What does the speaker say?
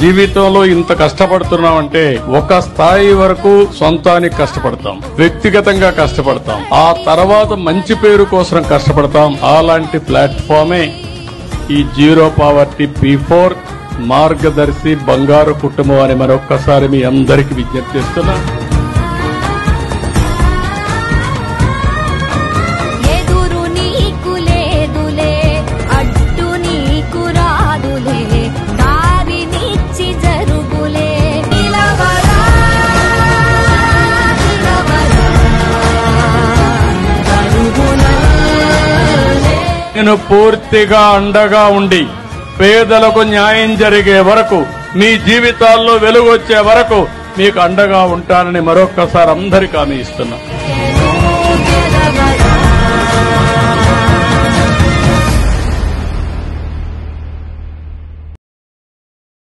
జీవితంలో ఇంత కష్టపడుతున్నామంటే ఒక స్థాయి వరకు సొంతానికి కష్టపడతాం, వ్యక్తిగతంగా కష్టపడతాం, ఆ తర్వాత మంచి పేరు కోసం కష్టపడతాం. అలాంటి ప్లాట్ఫామే ఈ జీరో పావర్టీ P4 మార్గదర్శి బంగారు కుటుంబం అని మరొక్కసారి మీ అందరికీ విజ్ఞప్తి చేస్తున్నా. నేను పూర్తిగా అండగా ఉండి పేదలకు న్యాయం జరిగే వరకు, మీ జీవితాల్లో వెలుగొచ్చే వరకు మీకు అండగా ఉంటానని మరొక్కసారి అందరికీ హామీ ఇస్తున్నా.